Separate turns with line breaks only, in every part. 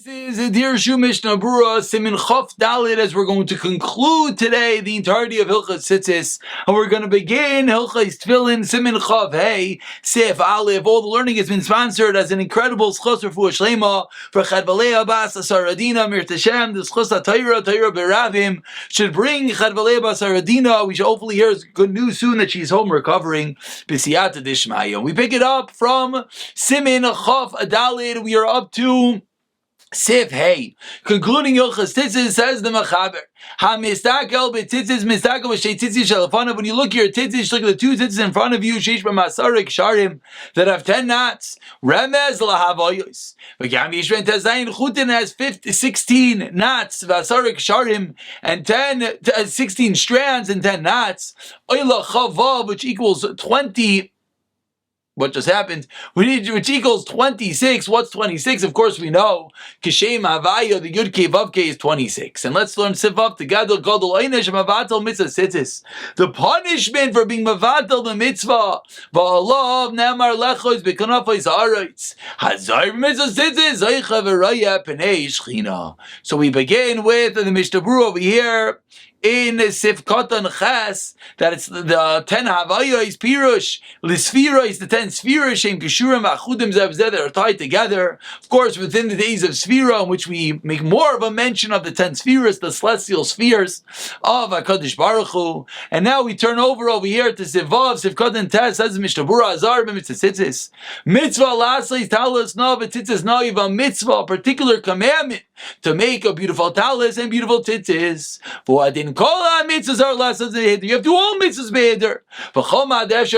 This is Dirshu Mishnah Berurah, Simin Chof Dalit, as we're going to conclude today the entirety of Hilchas Tzitzis, and we're going to begin Hilchas Tefilin, Simin Chof Hey, Sef Aleph. All the learning has been sponsored as an incredible schos refuah shlema for Chadvalei Abbas Asaradina Mir Tashem. The schos Torah Beravim should bring Chadvalei Abbas Asaradina. We should hopefully hear good news soon that she's home recovering. B'siyata Dishmaya. We pick it up from Simin Chof Dalit. We are up to Sif Hey, concluding Hilchas Tzitzis, says the Mechaber. Ha-mistakel b'tzitzis mistakel b'shei tzitzis shalafanav. When you look at your tzitzis, look at the two tzitzis in front of you, sheish b'masarik sharim, that have 10 knots. Remez lahavoyos. V'gam yishven tezayin chutin has 16 knots, v'asarik sharim, and 16 strands and 10 knots. Oyla chavav, which equals 20. What just happened? Which equals 26. What's 26? Of course we know. Kishem Havaya, the Yud Kei Vav Kei is 26. And let's learn Sivav the Gadol Gadol Einesh Mavatel Mitzvah Tzitzis. The punishment for being Mavatel the Mitzvah. Ba'alav Nemar Lechois Bekanafos Haaretz. Hazar Mitzvah Tzitzis Zaycha V'Raya Pnei Shechina. So we begin with the Mishnah Berurah over here in Sifkatan Ches, that it's the 10 Havayos Pirush, Lisfira is the 10 Sfira, Shem Kishurim Achudim Zevzeh, that are tied together. Of course, within the days of Sfira, in which we make more of a mention of the 10 Spheres, the celestial spheres of HaKadosh Baruch Hu. And now we turn over here to Sivav, Sifkatan Tes, says the Mishnah Berurah, Azar b'mitzvah tzitzis. Mitzvah laslis talis na v'tzitzis na, you have a mitzvah, a particular commandment, to make a beautiful talis and beautiful tzitzis. You have to do all mitzvahs beheder.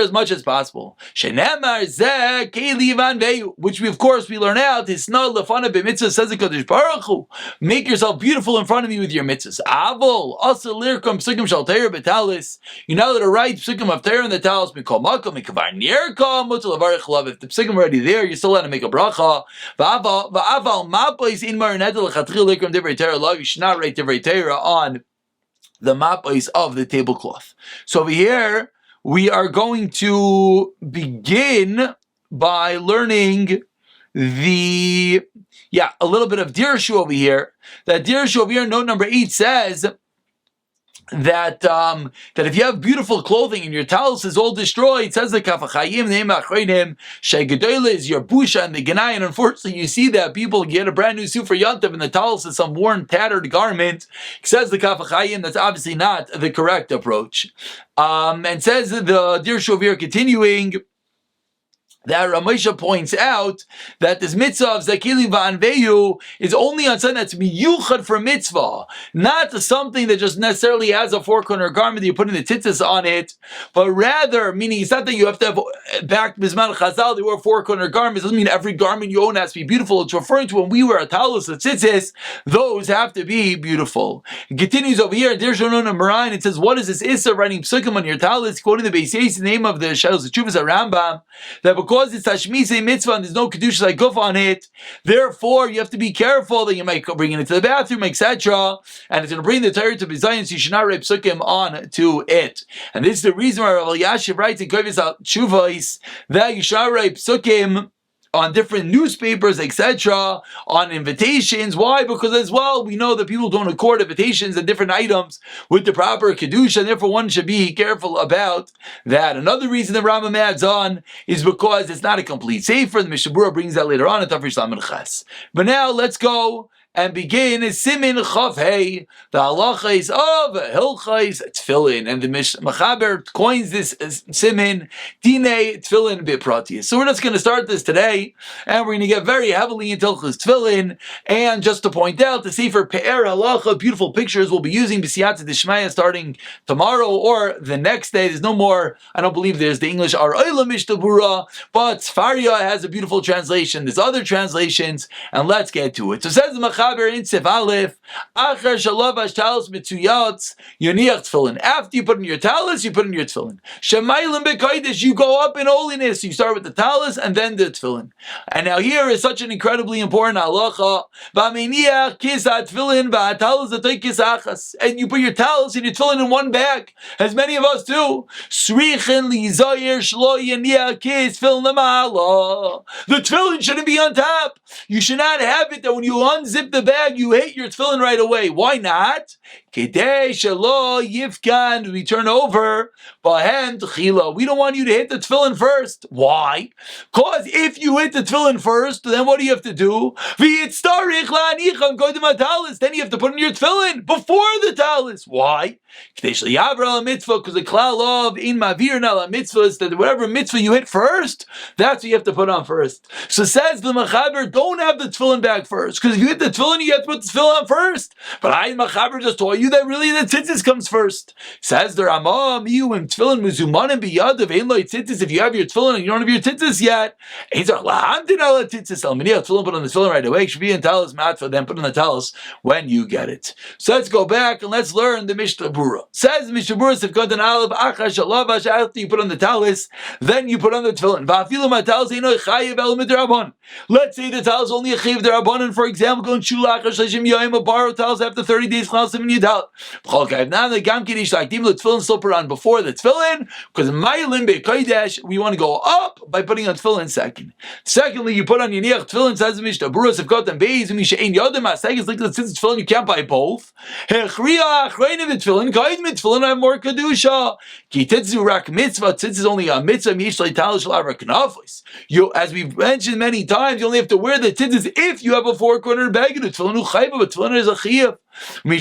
As much as possible. Which we, of course, we learn out. Says the Kadosh Baruch Hu. Make yourself beautiful in front of me with your mitzvahs. You know that a right psukim of Torah in the talis. If the psukim are already there, you're still allowed to make a bracha. You should not write divrei Torah on the mapos of the tablecloth. So over here, we are going to begin by learning a little bit of Dirshu over here. That Dirshu over here, note number 8 says that if you have beautiful clothing and your talus is all destroyed, says the Kafachayim, Shegedoyle is your busha and the Ganai, and unfortunately you see that people get a brand new suit for Yantav and the talus is some worn, tattered garment. Says the Kafachayim, that's obviously not the correct approach. And says the Dirshu over here, continuing, that Ramesha points out that this mitzvah of Zakili Va'anveyu is only on something that's miyuchad for mitzvah, not something that just necessarily has a four-corner garment that you put in the tzitzis on it, but rather, meaning it's not that you have to have back Bisman Chazal, they wear four-corner garments. It doesn't mean every garment you own has to be beautiful. It's referring to when we wear a talus of tzitzis, those have to be beautiful. It continues over here, Dirshonon Marayin, it says, what is this Issa writing psukim on your talus, quoting the Beis Yosef, the name of the Shalos Chuvas Rambam, that because it's Hashmisei mitzvah and there's no kedusha like guf on it, therefore you have to be careful that you might bring it into the bathroom, etc. And it's going to bring the Torah to Bizayin, so you should not write psukim on to it. And this is the reason why Rav Elyashiv writes in Kovis al Tshuvos that you should not write psukim on different newspapers, etc., on invitations. Why? Because as well, we know that people don't accord invitations and different items with the proper kedusha, and therefore one should be careful about that. Another reason the Rambam adds on is because it's not a complete sefer. The Mishnah Berurah brings that later on in Tafrish Lamed Ches. But now let's go and begin is Simin Chav Hey, the halachas of Hilchos Tefilin, and the Mechaber coins this Simin Dinei Tefilin Bipratius. So we're just going to start this today, and we're going to get very heavily into Hilchos Tefilin. And just to point out, the Sefer Pe'er Halacha, beautiful pictures, we'll be using B'siyata Dishmaya starting tomorrow or the next day. There's no more. I don't believe there's the English Arayla Mishnah Berurah, but Sfaria has a beautiful translation. There's other translations, and let's get to it. So says the Mechaber, Mechaber in Sif Aleph, Acher Shalovash Talis Mitzuyatz, Yoniach Tefillin. After you put in your talis, you put in your tefillin. Shemaylim Bekodesh, you go up in holiness. You start with the talis and then the tefillin. And now here is such an incredibly important halacha. V'ameniach kisat tefillin v'atalis atoy kisachas. And you put your talis and your tefillin in one bag, as many of us do. Srichin lizoyer shlo yeniach kis tefillin lemala. The tefillin shouldn't be on top. You should not have it that when you unzip the bag, you hit your tefillin right away. Why not? Kedei shelo yifkan, we turn over. Bahem tchila. We don't want you to hit the tefillin first. Why? Because if you hit the tefillin first, then what do you have to do? V'yitztarich la'anicham kodim hatalis. Then you have to put in your tefillin before the talis. Why? Kedei sheyavra la mitzvah, because the klal of in mavir na la mitzvah is that whatever mitzvah you hit first, that's what you have to put on first. So says the Mechaber, don't have the tefillin bag first, because if you hit the tefillin, you have to put the tefillin on first. But I, Mechaber, just told you that really the tzitzis comes first. Says the Ramah, you and tefillin muzumanim biyadav ein lo tzitzis. If you have your tefillin and you don't have your tzitzis yet, tefillin put on the tefillin right away. Should be in talis matfa, then put on the talis when you get it. So let's go back and let's learn the Mishnah Berurah. Says the Mishnah Berurah, if got an aleph achash alavash, after you put on the talis, then you put on the tefillin. Va'afilu matalis eino chayiv el midrabban. Let's say the talis only a chayiv derabbanan. For example, going shula achash leshim yoyim, a borrow talis after 30 days. Chalasim and yidal. Now the gam kiddush like dim the tefillin still put on before the tefillin, because ma'ilin bekodesh we want to go up by putting on tefillin second. Secondly, you put on your niach tefillin. Says the Mishnah Berurah, if got them beis and misha ein yodim asegis like the tzitzis-Tefilin, you can't buy both. Hechriya achrein of tefillin, kaid mit tefillin have more kedusha. Ki tzitzis rak mitzvah, tzitzis is only a mitzvah. Mishlei talish l'avra knafos. You, as we've mentioned many times, you only have to wear the tzitzis if you have a four-corner bag. Tefillin u chayva, but tefillin is a chiyuv. If one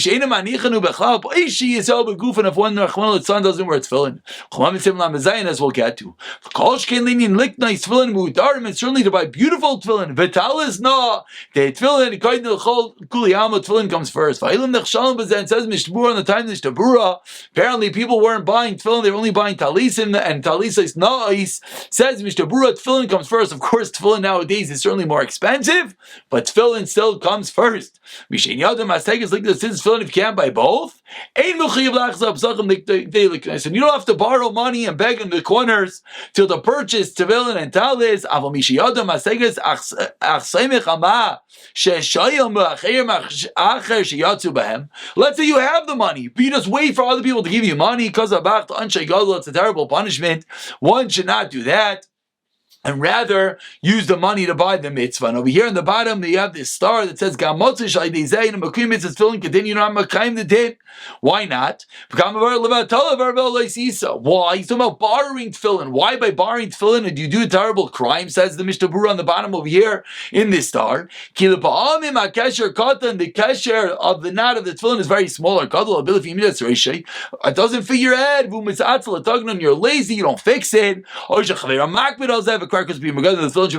son doesn't wear tefillin, as we'll get to. And certainly to buy beautiful tefillin. The tefillin comes first. It says Mishnah on the time of Mishnah Berurah, apparently people weren't buying tefillin, they were only buying talisim, and talisais na'is. Says Mishnah Berurah, tefillin comes first. Of course, tefillin nowadays is certainly more expensive, but tefillin still comes first. The tefillin if you can't buy both. And you don't have to borrow money and beg in the corners till to purchase tefillin and talis. Let's say you have the money, but you just wait for other people to give you money because of it's a terrible punishment. One should not do that, and rather use the money to buy the mitzvah. And over here in the bottom, you have this star that says, continue not the din. Why not? Why? He's talking about borrowing tefillin. Why by borrowing tefillin do you do a terrible crime? Says the Mishnah Berurah on the bottom over here in this star. The kesher of the knot of the tefillin is very small. It doesn't fit your head. You're lazy, you don't fix it. Crackers be magad the tefillin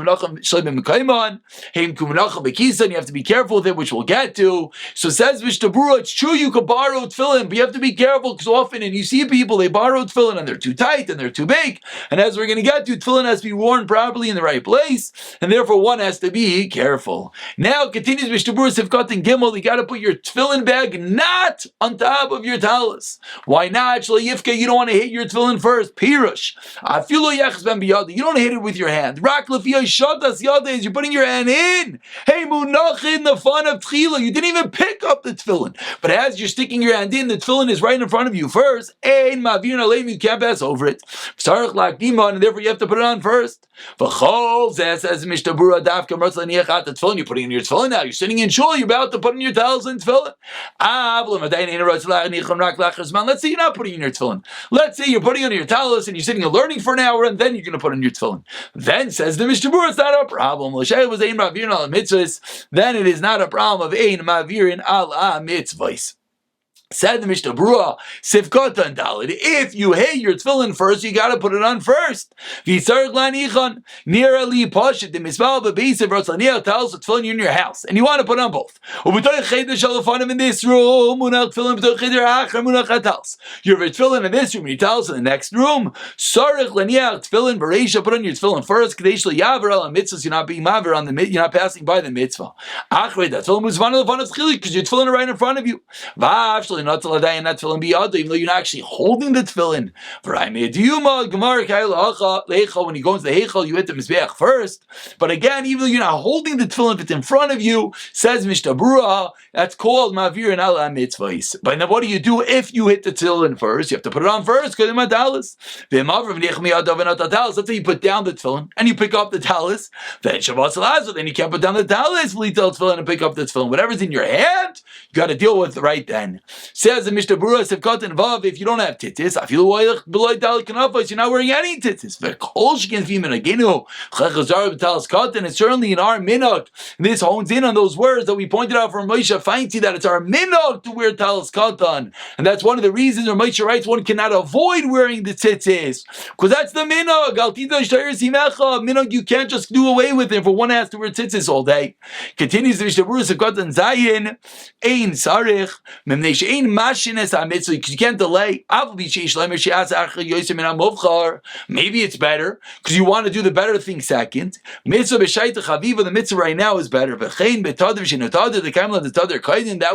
shalom b'mekayman. Heim kumenachal b'kisan. You have to be careful with it, which we'll get to. So says Mishnah Berurah, it's true you could borrow tefillin, but you have to be careful because often, and you see people they borrow tefillin and they're too tight and they're too big. And as we're going to get to, tefillin has to be worn properly in the right place, and therefore one has to be careful. Now continues Mishnah Berurah Sifkat and Gimel. You got to put your tefillin bag not on top of your talis. Why not? You don't want to hit your tefillin first. Pirush. You don't hit it with your hand. Rak lefiyah shadas yades. You're putting your hand in. Hey munachin the fun of tchila. You didn't even pick up the tefillin, but as you're sticking your hand in, the tefillin is right in front of you first. Ein mavir naleim. You can't pass over it. Sarach lakdima, and therefore you have to put it on first. V'chol says Mishnah Berurah dafka mertzla niachat the tefillin. You're putting in your tefillin now. You're sitting in shul. You're about to put in your talis and tefillin. Let's say you're not putting in your tefillin. Let's say you're putting on your talis and you're sitting and learning for an hour, and then you're going to put in your tefillin. Then says the Mishnah Berurah, it's not a problem. Then it is not a problem of ein mavirin al mitzvahs. Said the Mishnah Berurah, Sifkota and Dalit. If you hate your tefillin first, you got to put it on first. V'yisarich lanichon nira li pashit the misbal b'beisiv rotzaniach tells the tefillin you're in your house, and you want to put on both. Ubetoich cheder shalafanim in this room, munach tefillin b'toich cheder acher munach atals. You have a tefillin in this room, and you tell us in the next room. Sarich laniach tefillin b'reisha. Put on your tefillin first. Kadesh le'yaver al mitzvahs. You're not being maver on the you're not passing by the mitzvah. Achrei that tefillin muzvan al lefanat chilik because your tefillin are right in front of you. Vav not to and that tefillin biyado, even though you're not actually holding the tefillin. When you go into the heichal, you hit the mizbeach first. But again, even though you're not holding the tefillin, if it's in front of you, says Mishnah Berurah, that's called mavir and ala mitzvahs. But now, what do you do if you hit the tefillin first? You have to put it on first. Let's say you put down the tefillin and you pick up the talis. Then you can't put down the talis, tefillin and pick up the tefillin. Whatever's in your hand, you got to deal with right then. Says the Mishnah Berurah, Sefkat and Vav, if you don't have tzitzis, I feel below Dalit Kanafos, you're not wearing any tzitzis. It's certainly in our minhag. This hones in on those words that we pointed out from Moshe Feinti, that it's our minhag to wear talis katan. And that's one of the reasons where Moshe writes one cannot avoid wearing the tzitzis. Because that's the minhag. Minhag you can't just do away with it, for one has to wear tzitzis all day. Continues the Mishnah Berurah, Sefkat and Zayin, Ein Sarich, because you can't delay. Maybe it's better because you want to do the better thing second. The mitzvah right now is better. That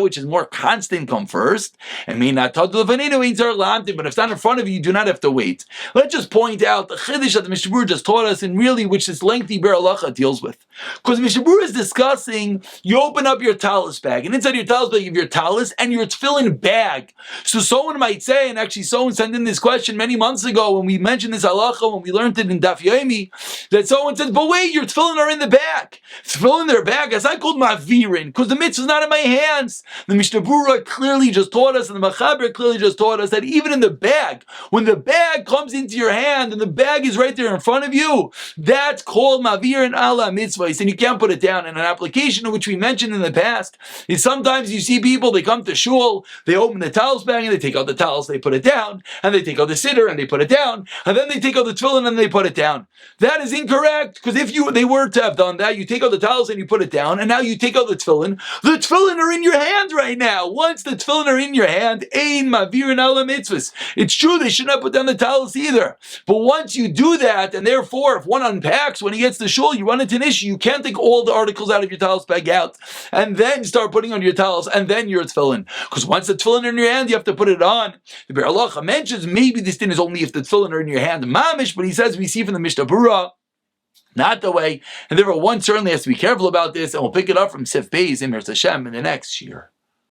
which is more constant come first. But if it's not in front of you, you do not have to wait. Let's just point out the chiddush that the Mishnah Berurah just taught us, and really which this lengthy Ber Halacha deals with. Because Mishnah Berurah is discussing, you open up your talis bag, and inside your talis bag you have your talis and your tefillin bag. So someone might say, and actually someone sent in this question many months ago when we mentioned this halacha, when we learned it in Daf Yomi, that someone said, but wait, your tefillin are in the bag. Tefillin in their bag, as I called mavirin, because the mitzvah is not in my hands. The Mishnah Berurah clearly just taught us, and the Machaber clearly just taught us that even in the bag, when the bag comes into your hand and the bag is right there in front of you, that's called mavirin ala mitzvahs, and you can't put it down. And an application which we mentioned in the past is sometimes you see people, they come to shul, they open the talis bag and they take out the towels, they put it down, and they take out the siddur and they put it down, and then they take out the tefillin and they put it down. That is incorrect, because if they were to have done that, you take out the towels and you put it down, and now you take out the tefillin are in your hand right now. Once the tefillin are in your hand, ein mavirin ala mitzvahs. It's true they should not put down the towels either, but once you do that, and therefore if one unpacks when he gets to shul, you run into an issue. You can't take all the articles out of your towels bag out and then start putting on your towels and then your tefillin, because once the tefillin are in your hand, you have to put it on. The Ber Halacha mentions maybe this thing is only if the tefillin are in your hand, mamish, but he says we see from the Mishnah Berurah not the way, and therefore one certainly has to be careful about this, and we'll pick it up from Sif Beis in Hashem in the next year.